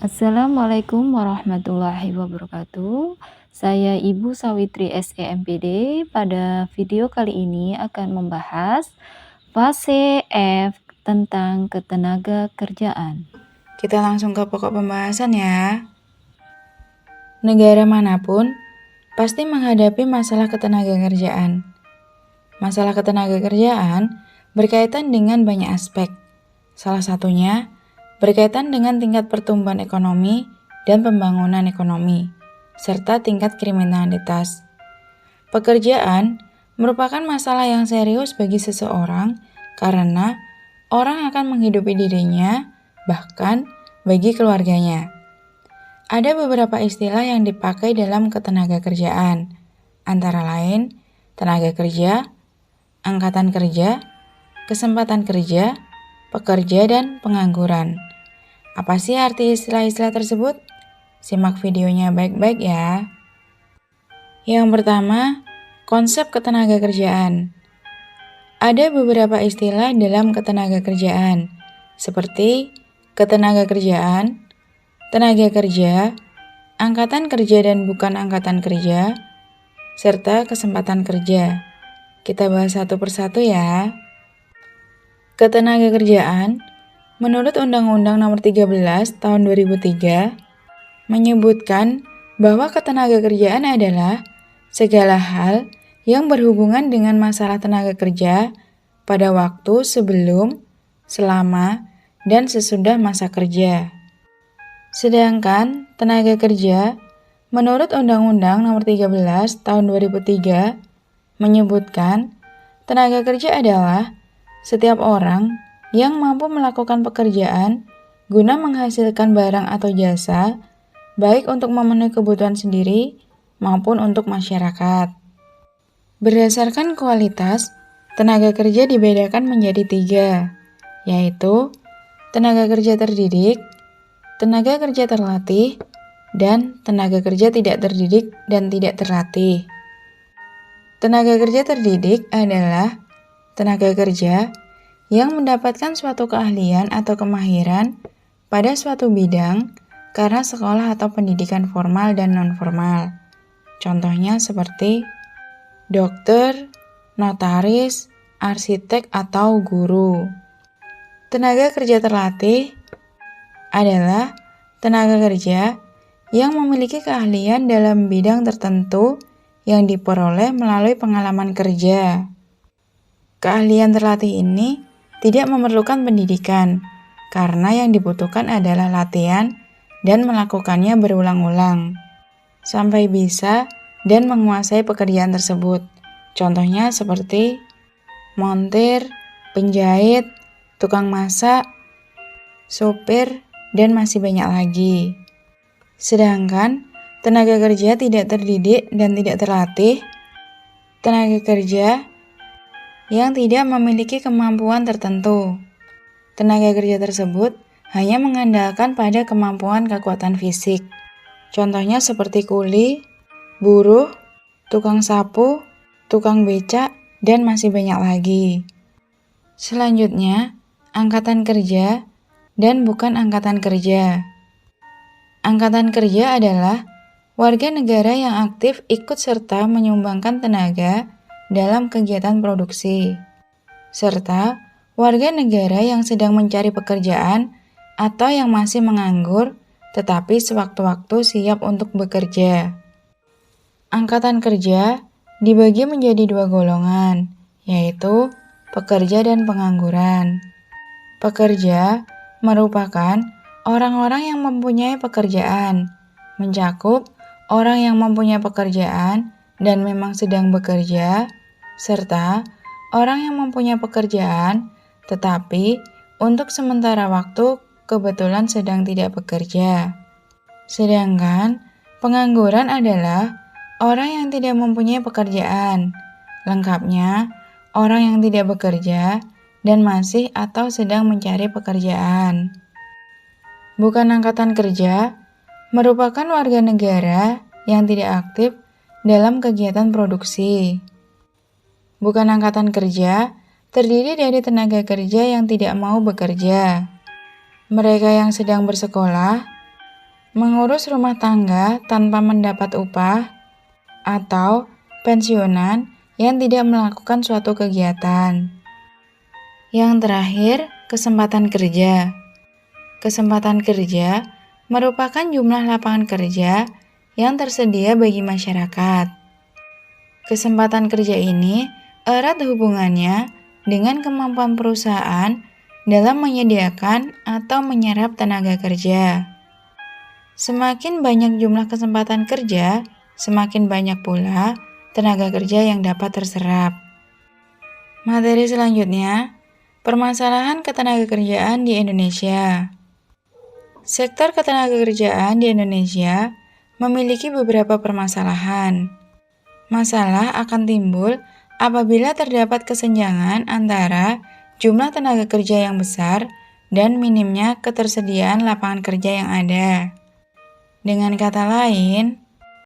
Assalamualaikum warahmatullahi wabarakatuh. Saya Ibu Sawitri SEMPD. Pada video kali ini akan membahas fase F tentang ketenaga kerjaan. Kita langsung ke pokok pembahasan ya. Negara manapun pasti menghadapi masalah ketenaga kerjaan. Masalah ketenaga kerjaan berkaitan dengan banyak aspek. Salah satunya berkaitan dengan tingkat pertumbuhan ekonomi dan pembangunan ekonomi, serta tingkat kriminalitas. Pekerjaan merupakan masalah yang serius bagi seseorang karena orang akan menghidupi dirinya, bahkan bagi keluarganya. Ada beberapa istilah yang dipakai dalam ketenaga kerjaan, antara lain tenaga kerja, angkatan kerja, kesempatan kerja, pekerja, dan pengangguran. Apa sih arti istilah-istilah tersebut? Simak videonya baik-baik ya. Yang pertama, konsep ketenaga kerjaan. Ada beberapa istilah dalam ketenaga kerjaan, seperti ketenaga kerjaan, tenaga kerja, angkatan kerja dan bukan angkatan kerja, serta kesempatan kerja. Kita bahas satu persatu ya. Ketenaga kerjaan, menurut Undang-Undang Nomor 13 Tahun 2003, menyebutkan bahwa ketenaga kerjaan adalah segala hal yang berhubungan dengan masalah tenaga kerja pada waktu sebelum, selama, dan sesudah masa kerja. Sedangkan tenaga kerja, menurut Undang-Undang Nomor 13 Tahun 2003, menyebutkan tenaga kerja adalah setiap orang yang mampu melakukan pekerjaan guna menghasilkan barang atau jasa, baik untuk memenuhi kebutuhan sendiri maupun untuk masyarakat. Berdasarkan kualitas, tenaga kerja dibedakan menjadi 3, yaitu tenaga kerja terdidik, tenaga kerja terlatih, dan tenaga kerja tidak terdidik dan tidak terlatih. Tenaga kerja terdidik adalah tenaga kerja yang mendapatkan suatu keahlian atau kemahiran pada suatu bidang karena sekolah atau pendidikan formal dan non-formal. Contohnya seperti dokter, notaris, arsitek, atau guru. Tenaga kerja terlatih adalah tenaga kerja yang memiliki keahlian dalam bidang tertentu yang diperoleh melalui pengalaman kerja. Keahlian terlatih ini tidak memerlukan pendidikan, karena yang dibutuhkan adalah latihan dan melakukannya berulang-ulang, sampai bisa dan menguasai pekerjaan tersebut. Contohnya seperti montir, penjahit, tukang masak, sopir, dan masih banyak lagi. Sedangkan tenaga kerja tidak terdidik dan tidak terlatih, tenaga kerja yang tidak memiliki kemampuan tertentu. Tenaga kerja tersebut hanya mengandalkan pada kemampuan kekuatan fisik. Contohnya seperti kuli, buruh, tukang sapu, tukang becak, dan masih banyak lagi. Selanjutnya, angkatan kerja dan bukan angkatan kerja. Angkatan kerja adalah warga negara yang aktif ikut serta menyumbangkan tenaga dalam kegiatan produksi, serta warga negara yang sedang mencari pekerjaan atau yang masih menganggur tetapi sewaktu-waktu siap untuk bekerja. Angkatan kerja dibagi menjadi 2 golongan, yaitu pekerja dan pengangguran. Pekerja merupakan orang-orang yang mempunyai pekerjaan, mencakup orang yang mempunyai pekerjaan dan memang sedang bekerja, serta orang yang mempunyai pekerjaan tetapi untuk sementara waktu kebetulan sedang tidak bekerja. Sedangkan pengangguran adalah orang yang tidak mempunyai pekerjaan. Lengkapnya, orang yang tidak bekerja dan masih atau sedang mencari pekerjaan. Bukan angkatan kerja merupakan warga negara yang tidak aktif dalam kegiatan produksi. Bukan angkatan kerja terdiri dari tenaga kerja yang tidak mau bekerja. Mereka yang sedang bersekolah, mengurus rumah tangga tanpa mendapat upah, atau pensiunan yang tidak melakukan suatu kegiatan. Yang terakhir, kesempatan kerja. Kesempatan kerja merupakan jumlah lapangan kerja yang tersedia bagi masyarakat. Kesempatan kerja ini erat hubungannya dengan kemampuan perusahaan dalam menyediakan atau menyerap tenaga kerja. Semakin banyak jumlah kesempatan kerja, semakin banyak pula tenaga kerja yang dapat terserap. Materi selanjutnya, permasalahan ketenagakerjaan di Indonesia. Sektor ketenagakerjaan di Indonesia memiliki beberapa permasalahan. Masalah akan timbul apabila terdapat kesenjangan antara jumlah tenaga kerja yang besar dan minimnya ketersediaan lapangan kerja yang ada. Dengan kata lain,